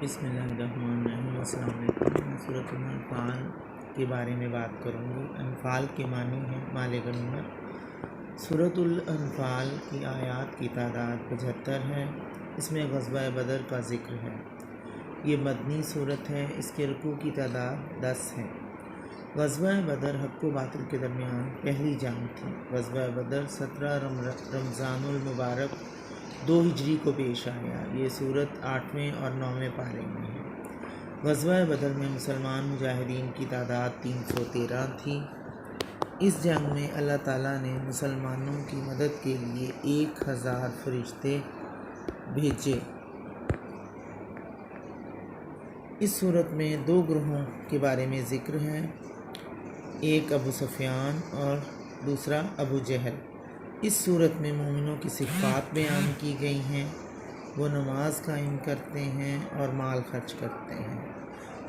بسم اللہ الرحمن الرحیم۔ السلام علیکم۔ میں سورۃ الانفال کے بارے میں بات کروں گی۔ انفال کے معنی ہے مال غنیمت۔ سورۃ الانفال کی آیات کی تعداد 75 ہے۔ اس میں غزوہ بدر کا ذکر ہے۔ یہ مدنی صورت ہے۔ اس کے رکوع کی تعداد 10 ہے۔ غزوہ بدر حق و باطل کے درمیان پہلی جنگ تھی۔ غزوہ بدر 17 رمضان المبارک 2 ہجری کو پیش آیا۔ یہ صورت 8ویں اور 9ویں پارے میں ہے۔ غزوہ بدر میں مسلمان مجاہدین کی تعداد 313 تھی۔ اس جنگ میں اللہ تعالیٰ نے مسلمانوں کی مدد کے لیے 1000 فرشتے بھیجے۔ اس صورت میں 2 گروہوں کے بارے میں ذکر ہے، ایک ابو سفیان اور دوسرا ابو جہل۔ اس صورت میں مومنوں کی صفات بیان کی گئی ہیں۔ وہ نماز قائم کرتے ہیں اور مال خرچ کرتے ہیں۔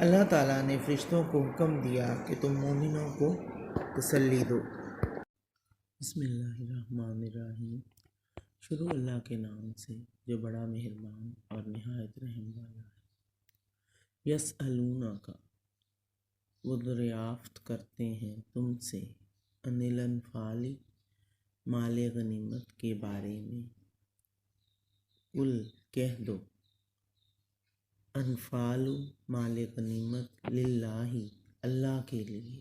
اللہ تعالیٰ نے فرشتوں کو حکم دیا کہ تم مومنوں کو تسلی دو۔ بسم اللہ الرحمن الرحیم۔ شروع اللہ کے نام سے جو بڑا مہربان اور نہایت رحم والا ہے۔ یسألونک، وہ دریافت کرتے ہیں تم سے، عن الانفال، مال غنیمت کے بارے میں۔ قل، کہہ دو، انفال، مال غنیمت، للہ، اللہ کے لیے،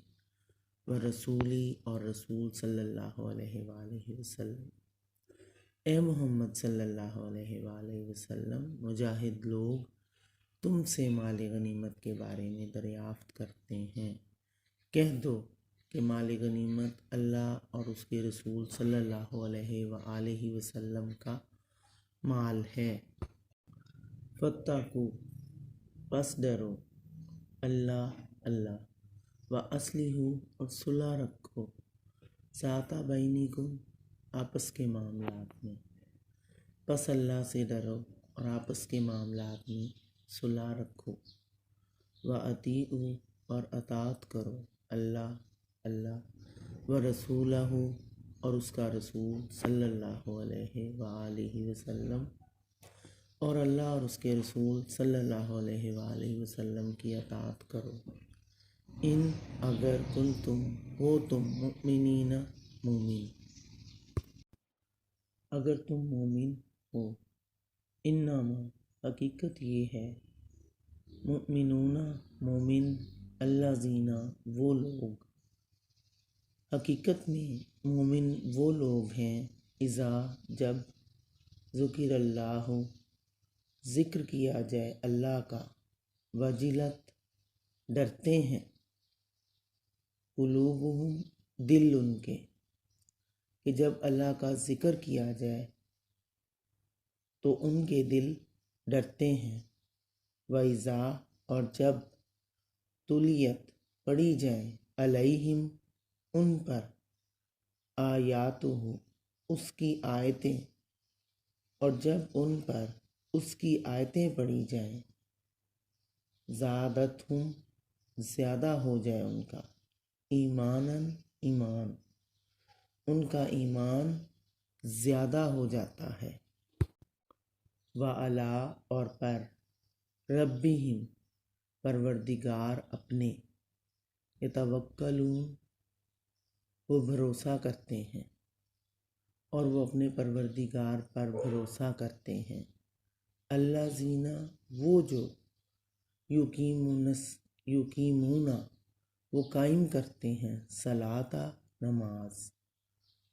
ورسولی، اور رسول صلی اللہ علیہ وآلہ وسلم۔ اے محمد صلی اللہ علیہ وآلہ وسلم، مجاہد لوگ تم سے مال غنیمت کے بارے میں دریافت کرتے ہیں۔ کہہ دو کہ مال غنیمت اللہ اور اس کے رسول صلی اللہ علیہ وآلہ وسلم کا مال ہے۔ فاتقوا، پس ڈرو، اللہ، واصلحوا، اور صلح رکھو، ذات بینکم، آپس کے معاملات میں۔ پس اللہ سے ڈرو اور آپس کے معاملات میں صلح رکھو۔ واطیعوا، اور اطاعت کرو، اللہ ورسولہ، اور اس کا رسول صلی اللہ علیہ وآلہ وسلم، اور اللہ اور اس کے رسول صلی اللہ علیہ وآلہ وسلم کی اطاعت کرو۔ ان، اگر، کنتم، ہو تم، مؤمنین، مومن، اگر تم مومن ہو۔ انما، حقیقت یہ ہے، مؤمنون، مومن، الذین، وہ لوگ، حقیقت میں مومن وہ لوگ ہیں، اذا، جب، ذکر اللہ، ذکر کیا جائے اللہ کا، وجلت، ڈرتے ہیں، قلوبہم، دل ان کے، کہ جب اللہ کا ذکر کیا جائے تو ان کے دل ڈرتے ہیں۔ وَإِذَا، اور جب، تُلِیَت، پڑھی جائیں، علیہم، ان پر، آیاتہ، اس کی آیتیں، اور جب ان پر اس کی آیتیں پڑھی جائیں، زادتہم، زیادہ ہو جائے ان کا، ایماناً، ایمان، ان کا ایمان زیادہ ہو جاتا ہے۔ وَعَلَىٰ، اور پر، ربہم، پروردگار اپنے، یتوکلون، وہ بھروسہ کرتے ہیں، اور وہ اپنے پروردگار پر بھروسہ کرتے ہیں۔ الذین، وہ جو، یقیمون، وہ قائم کرتے ہیں، صلاۃ، نماز،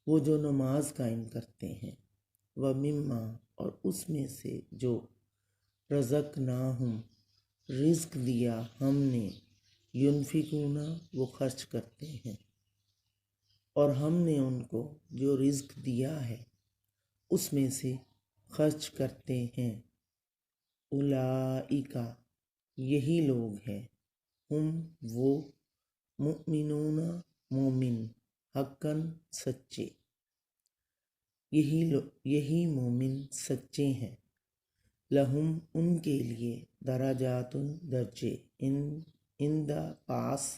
وہ جو نماز قائم کرتے ہیں، ومما، اور اس میں سے جو، رزقناہم، رزق دیا ہم نے، ینفقون، وہ خرچ کرتے ہیں، اور ہم نے ان کو جو رزق دیا ہے اس میں سے خرچ کرتے ہیں۔ اولئک، یہی لوگ ہیں، ہم، وہ، مؤمنون، مومن، حقاً، سچے، یہی مومن سچے ہیں۔ لہم، ان کے لیے، درجات، درجے، عند، پاس،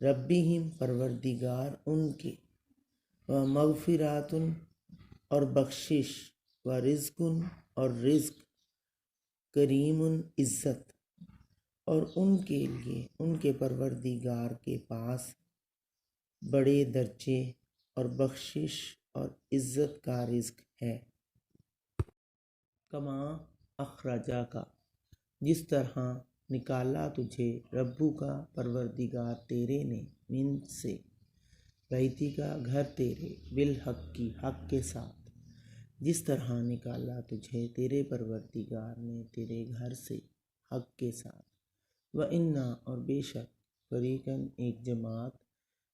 ربہم، پروردگار ان کے، ومغفرات، اور بخشش، ورزق، اور رزق، کریم عزت، اور ان کے لیے ان کے پروردگار کے پاس بڑے درجے اور بخشش اور عزت کا رزق ہے۔ کما اخرجا کا، جس طرح نکالا تجھے ربو کا پروردگار تیرے نے، من سے، بیتی کا گھر تیرے، بالحق کی حق کے ساتھ، جس طرح نکالا تجھے تیرے پروردگار نے تیرے گھر سے حق کے ساتھ۔ وَإِنَّا، اور بے شک، فریقاً ایک جماعت،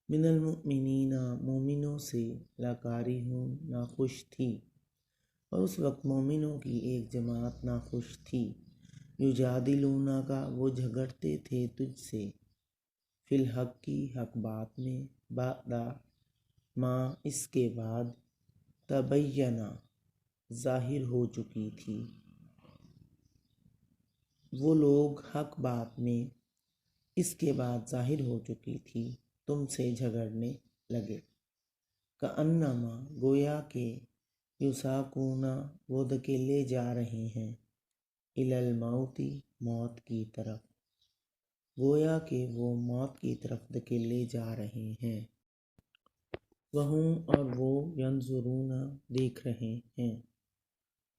من المؤمنین مومنوں سے، لَکارِہُونَ ناخوش تھی، اور اس وقت مومنوں کی ایک جماعت ناخوش تھی، یجادلونک، وہ جھگڑتے تھے تجھ سے، فی الحق کی حق بات میں، بعد ما، اس کے بعد، تبینہ، ظاہر ہو چکی تھی، وہ لوگ حق بات میں اس کے بعد ظاہر ہو چکی تھی تم سے جھگڑنے لگے۔ کأنما، گویا کہ، یساقون، وہ دھکیلے جا رہے ہیں، الی الموت، موت کی طرف، گویا کہ وہ موت کی طرف دھکیلے جا رہے ہیں۔ وہم، اور وہ، ینظرون، دیکھ رہے ہیں،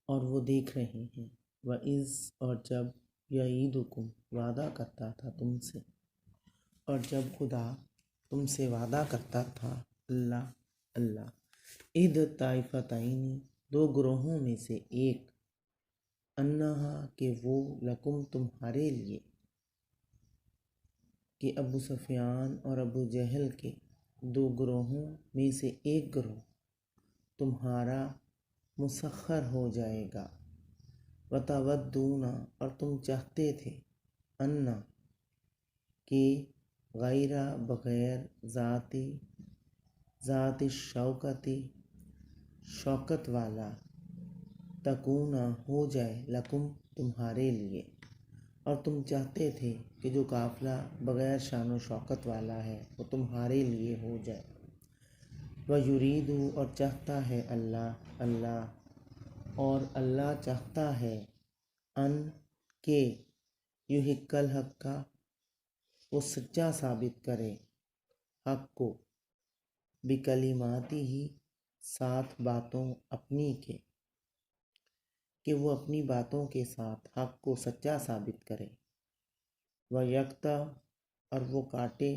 اور وہ دیکھ رہے ہیں، وَإِذْ، اور جب، یعیدکم، وعدہ کرتا تھا تم سے، اور جب خدا تم سے وعدہ کرتا تھا، اللہ، احد الطائفتین، دو گروہوں میں سے ایک، انہا، کہ وہ، لکم، تمہارے لیے، کہ ابو سفیان اور ابو جہل کے دو گروہوں میں سے ایک گروہ تمہارا مسخر ہو جائے گا، وتودون، اور تم چاہتے تھے، انا، کہ، غیر، بغیر، ذات الشوکتی، شوکت والا، تکون، ہو جائے، لکم، تمہارے لیے، اور تم چاہتے تھے کہ جو قافلہ بغیر شان و شوکت والا ہے وہ تمہارے لیے ہو جائے۔ وَیُرِیدُ، اور چاہتا ہے اللہ، اور اللہ چاہتا ہے، ان، کہ، یحق الحق، وہ سچا ثابت کرے حق کو، بکلماتہ، ساتھ باتوں اپنی کے، کہ وہ اپنی باتوں کے ساتھ حق کو سچا ثابت کرے۔ وَیَقْطَعَ، اور وہ کاٹے،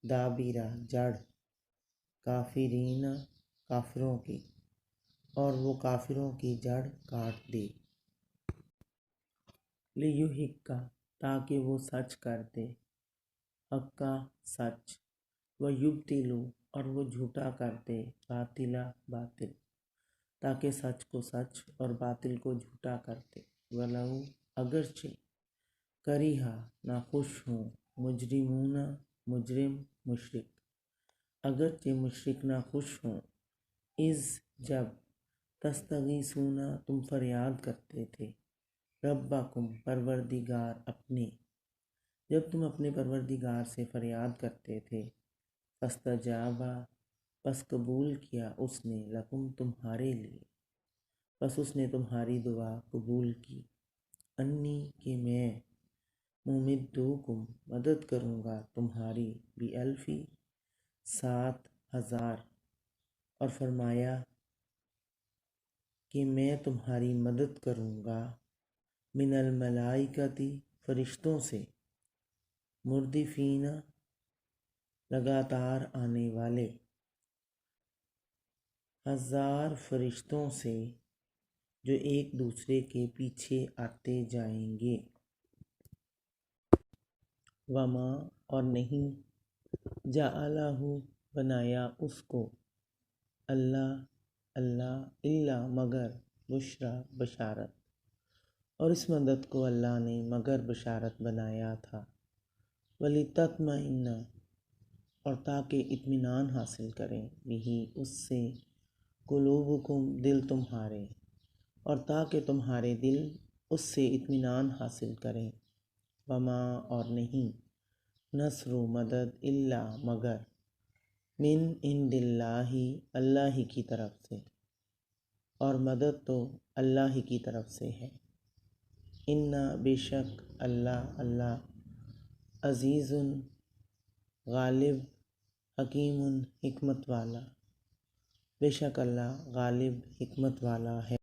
دابِرَ، جڑ، کافرین، کافروں کی، اور وہ کافروں کی جڑ کاٹ دے۔ لِیُحِقَّ، تاکہ وہ سچ کر دے، حق، سچ، وَیُبْطِلُ، اور وہ جھوٹا کر دے، باطل، باطل، تاکہ سچ کو سچ اور باطل کو جھوٹا کر دے۔ وَلَوْ، اگرچہ، کریہا، ناخوش ہوں، مجرمون، مجرم، مشرک، اگرچہ مشرک ناخوش ہوں، اذ، جب، تستغیثون، تم فریاد کرتے تھے، ربکم، پروردگار اپنے، جب تم اپنے پروردگار سے فریاد کرتے تھے، فاستجاب، پس قبول کیا اس نے، لکم، تمہارے لیے، پس اس نے تمہاری دعا قبول کی، انی، کہ میں، ممدوکم، مدد کروں گا تمہاری، بِأَلْفِ، 7,000، اور فرمایا کہ میں تمہاری مدد کروں گا، من الملائکۃ، فرشتوں سے، مردفین، لگاتار آنے والے، 1,000 فرشتوں سے جو ایک دوسرے کے پیچھے آتے جائیں گے۔ وما، اور نہیں، جعلہ، بنایا اس کو، اللہ، الا، مگر، بشریٰ، بشارت، اور اس مدد کو اللہ نے مگر بشارت بنایا تھا، وَلِتَطْمَئِنَّ، اور تاکہ اطمینان حاصل کریں، بِہِ، اس سے، قلوبکم، دل تمہارے، اور تاکہ تمہارے دل اس سے اطمینان حاصل کریں۔ وما، اور نہیں، نصر، مدد، الا، مگر، من عند اللہ، اللہ ہی کی طرف سے، اور مدد تو اللہ ہی کی طرف سے ہے۔ انا بے شک اللہ عزیز غالب حکیم حکمت والا، بے شک اللہ غالب حکمت والا ہے۔